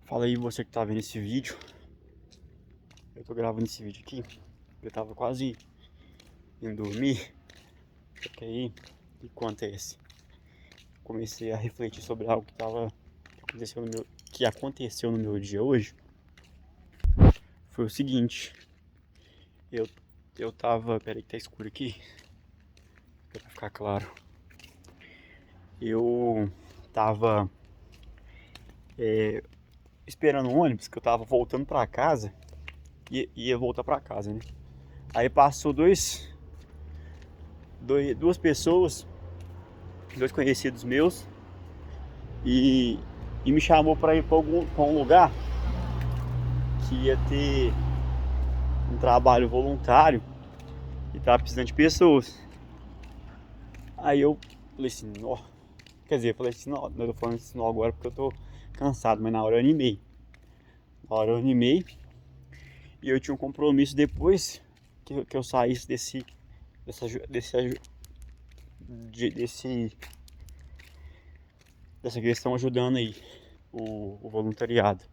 Fala aí você que tá vendo esse vídeo. Eu tô gravando esse vídeo aqui. Eu tava quase indo dormir. Só que aí, o que acontece? Comecei a refletir sobre algo que aconteceu no meu dia hoje. Foi o seguinte. Eu, eu tava... Peraí que tá escuro aqui. Pra ficar claro. Eu tava esperando um ônibus, que eu tava voltando pra casa. Ia voltar pra casa, né? Aí passou duas pessoas, dois conhecidos meus, e me chamou para ir para um lugar que ia ter um trabalho voluntário e tava precisando de pessoas. Aí eu falei assim, ó, quer dizer, eu falei assim, não, eu tô falando isso não agora porque eu tô cansado, mas na hora eu animei. Na hora eu animei e eu tinha um compromisso depois que eu saísse dessa questão ajudando aí o voluntariado.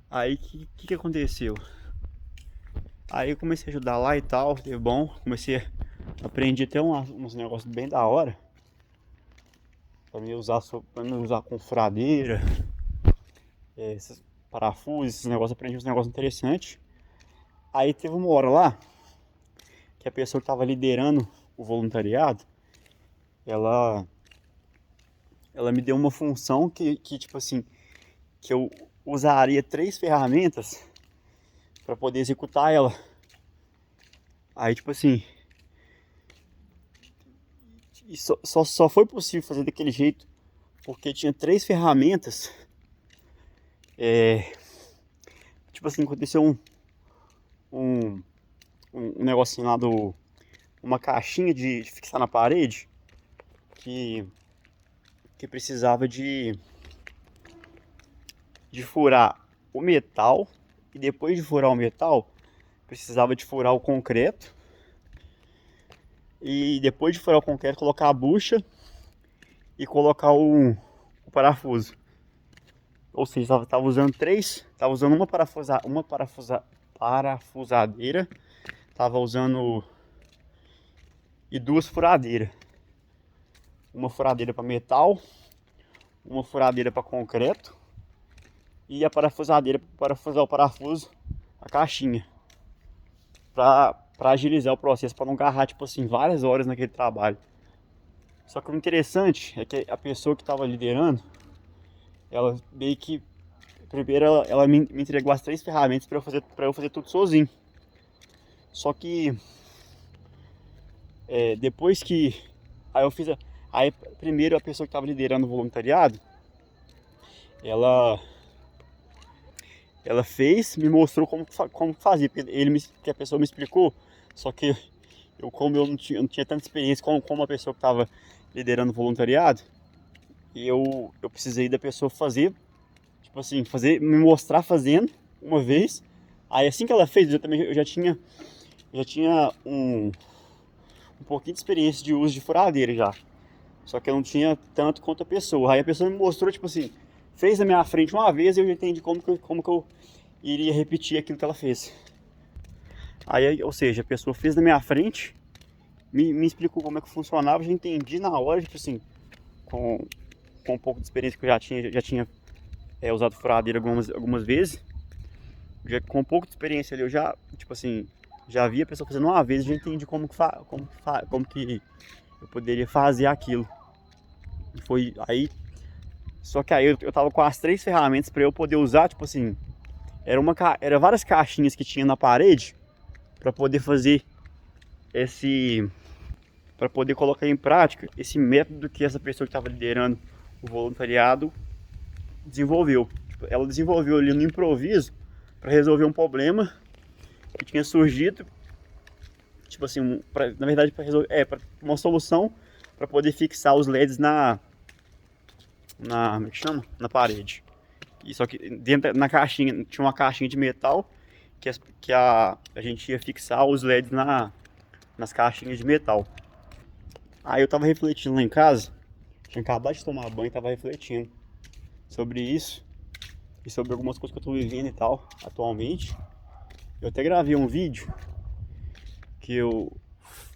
Aí que aconteceu? Aí eu comecei a ajudar lá e tal, teve bom, aprendi até uns negócios bem da hora pra me usar com furadeira, esses parafusos, esses negócios, aprendi uns negócios interessantes. Aí teve uma hora lá que a pessoa que tava liderando o voluntariado, ela me deu uma função que tipo assim, que eu usaria 3 ferramentas para poder executar ela. Aí tipo assim, e só foi possível fazer daquele jeito porque tinha 3 ferramentas. Tipo assim, aconteceu um, um negocinho lá uma caixinha de fixar na parede que, que precisava de furar o metal, e depois de furar o metal precisava de furar o concreto, e depois de furar o concreto colocar a bucha e colocar o parafuso. Ou seja, tava usando tava usando parafusadeira, tava usando e 2 furadeiras. Uma furadeira para metal, uma furadeira para concreto e a parafusadeira para parafusar o parafuso, a caixinha, para agilizar o processo, para não agarrar tipo assim várias horas naquele trabalho. Só que o interessante é que a pessoa que estava liderando, ela meio que primeiro ela me entregou as 3 ferramentas para eu fazer tudo sozinho. Só que depois que aí eu fiz aí primeiro a pessoa que estava liderando o voluntariado, ela fez, me mostrou como fazia, que a pessoa me explicou, só que como eu não tinha tanta experiência como a pessoa que estava liderando o voluntariado, e eu precisei da pessoa fazer, tipo assim, me mostrar fazendo uma vez. Aí assim que ela fez, eu já tinha um pouquinho de experiência de uso de furadeira já. Só que eu não tinha tanto quanto a pessoa. Aí a pessoa me mostrou, tipo assim, fez na minha frente uma vez e eu já entendi como que eu iria repetir aquilo que ela fez. Aí, ou seja, a pessoa fez na minha frente, me explicou como é que funcionava, eu já entendi na hora, tipo assim, com um pouco de experiência que eu já tinha usado furadeira algumas vezes. Com um pouco de experiência ali, eu já, tipo assim, já vi a pessoa fazendo uma vez e já entendi como que eu poderia fazer aquilo. E foi aí, só que aí eu tava com as 3 ferramentas para eu poder usar, tipo assim, era várias caixinhas que tinha na parede para poder fazer para poder colocar em prática esse método que essa pessoa que estava liderando o voluntariado desenvolveu. Tipo, ela desenvolveu ali no improviso para resolver um problema que tinha surgido, tipo assim, na verdade para resolver, para uma solução para poder fixar os LEDs como é que chama? Na parede. E só que na caixinha tinha uma caixinha de metal que a gente ia fixar os LEDs nas caixinhas de metal. Aí eu tava refletindo lá em casa, tinha acabado de tomar banho e tava refletindo sobre isso. e sobre algumas coisas que eu tô vivendo e tal, atualmente. Eu até gravei um vídeo que eu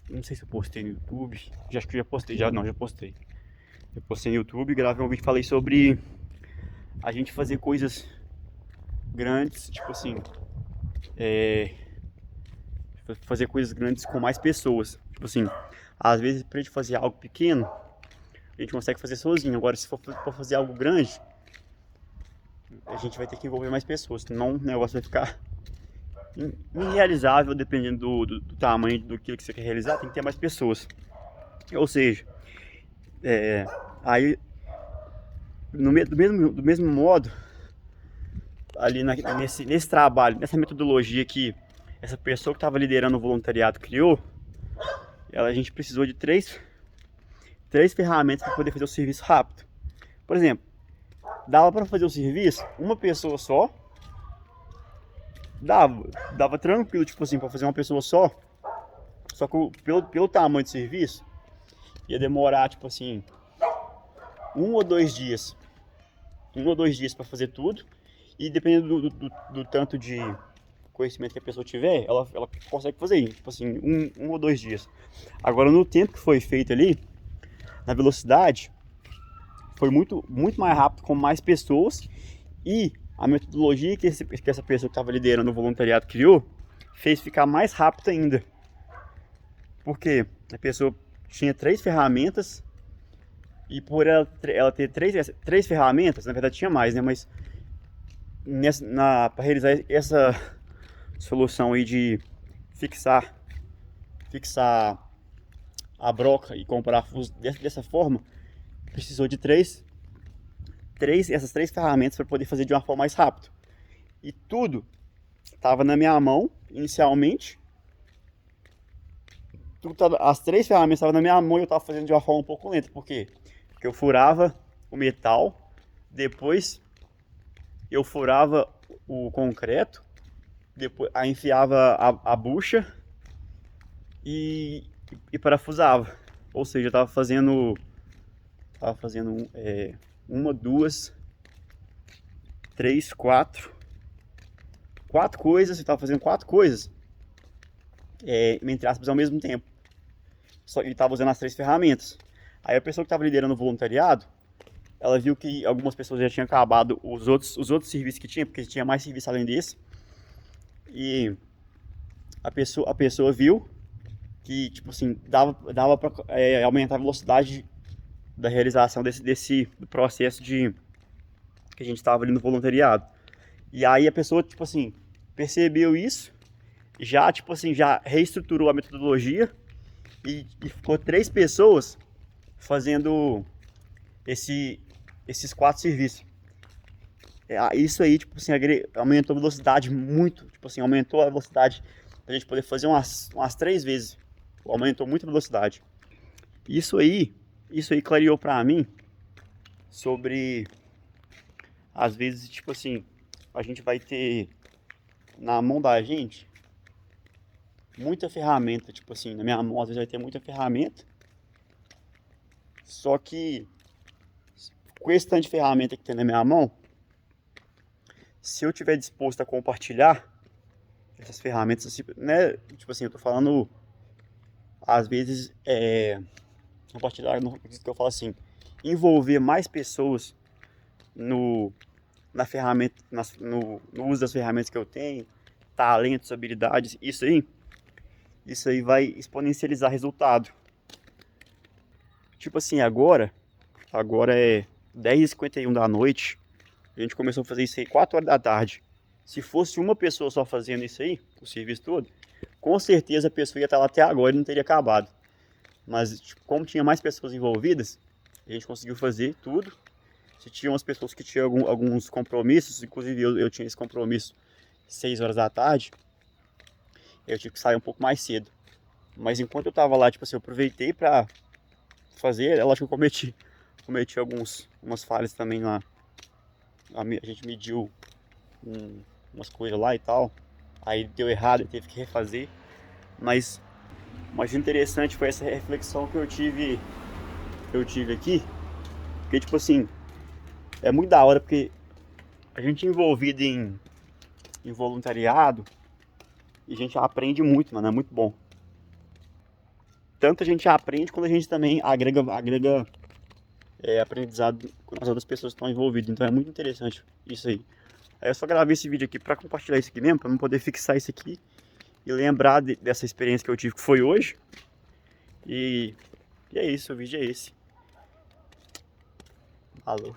não sei se eu postei no YouTube, acho que eu já postei, já postei. Eu postei no YouTube, gravei um vídeo e falei sobre a gente fazer coisas grandes, tipo assim, fazer coisas grandes com mais pessoas. Tipo assim, às vezes pra gente fazer algo pequeno, a gente consegue fazer sozinho. Agora, se for fazer algo grande, a gente vai ter que envolver mais pessoas, senão o negócio vai ficar irrealizável, dependendo do tamanho do que você quer realizar, tem que ter mais pessoas. Ou seja, aí do mesmo modo, ali nesse trabalho, nessa metodologia que essa pessoa que estava liderando o voluntariado criou, a gente precisou de três ferramentas para poder fazer o serviço rápido. Por exemplo, dava para fazer o serviço uma pessoa só, dava tranquilo, tipo assim, para fazer uma pessoa só que pelo tamanho do serviço, ia demorar, tipo assim, 1 ou 2 dias para fazer tudo, e dependendo do tanto de conhecimento que a pessoa tiver, ela consegue fazer isso, tipo assim, 1 ou 2 dias. Agora, no tempo que foi feito ali, na velocidade, foi muito mais rápido com mais pessoas, e a metodologia que essa pessoa que estava liderando o voluntariado criou fez ficar mais rápido ainda, porque a pessoa tinha 3 ferramentas, e por ela ter três ferramentas, na verdade tinha mais, né? Mas para realizar essa solução aí de fixar a broca e com parafuso dessa forma, precisou de essas três ferramentas para poder fazer de uma forma mais rápida. E tudo estava na minha mão inicialmente. As 3 ferramentas estavam na minha mão e eu estava fazendo de uma forma um pouco lenta. Por quê? Porque eu furava o metal, depois eu furava o concreto, depois aí enfiava a bucha e parafusava. Ou seja, eu estava fazendo uma, duas, três, quatro coisas. Eu estava fazendo 4 coisas, entre aspas, ao mesmo tempo. Só ele estava usando as 3 ferramentas. Aí a pessoa que estava liderando o voluntariado, ela viu que algumas pessoas já tinham acabado os outros serviços que tinha, porque tinha mais serviço além desse. E a pessoa viu que, tipo assim, dava para aumentar a velocidade da realização do processo que a gente estava ali no voluntariado. E aí a pessoa, tipo assim, percebeu isso, já, tipo assim, já reestruturou a metodologia e ficou 3 pessoas fazendo esses 4 serviços. Isso aí, tipo assim, aumentou a velocidade muito, tipo assim, aumentou a velocidade pra gente poder fazer umas 3 vezes. Aumentou muito a velocidade. Isso aí clareou pra mim sobre, às vezes, tipo assim, a gente vai ter na mão da gente muita ferramenta, tipo assim, na minha mão às vezes vai ter muita ferramenta, só que com esse tanto de ferramenta que tem na minha mão, se eu tiver disposto a compartilhar essas ferramentas, assim, né, tipo assim, eu tô falando, às vezes, compartilhar, no que eu falo assim, envolver mais pessoas na ferramenta, no uso das ferramentas que eu tenho, talentos, habilidades, isso aí vai exponencializar resultado. Tipo assim, agora é 10h51 da noite, a gente começou a fazer isso aí 4 horas da tarde. Se fosse uma pessoa só fazendo isso aí, o serviço todo, com certeza a pessoa ia estar lá até agora e não teria acabado. Mas tipo, como tinha mais pessoas envolvidas, a gente conseguiu fazer tudo. Se tinha umas pessoas que tinham alguns compromissos, inclusive eu tinha esse compromisso 6 horas da tarde, eu tive que sair um pouco mais cedo. Mas enquanto eu tava lá, tipo assim, eu aproveitei pra fazer, eu acho que eu cometi umas falhas também lá. A gente mediu umas coisas lá e tal, aí deu errado, eu teve que refazer. Mas o mais interessante foi essa reflexão que eu tive aqui, porque tipo assim, é muito da hora, porque A gente envolvido em voluntariado, e a gente aprende muito, mano, é muito bom. Tanto a gente aprende, quanto a gente também agrega aprendizado com as outras pessoas que estão envolvidas. Então é muito interessante isso aí. Aí eu só gravei esse vídeo aqui para compartilhar isso aqui mesmo, para não poder fixar isso aqui e lembrar dessa experiência que eu tive, que foi hoje. E é isso, o vídeo é esse. Falou.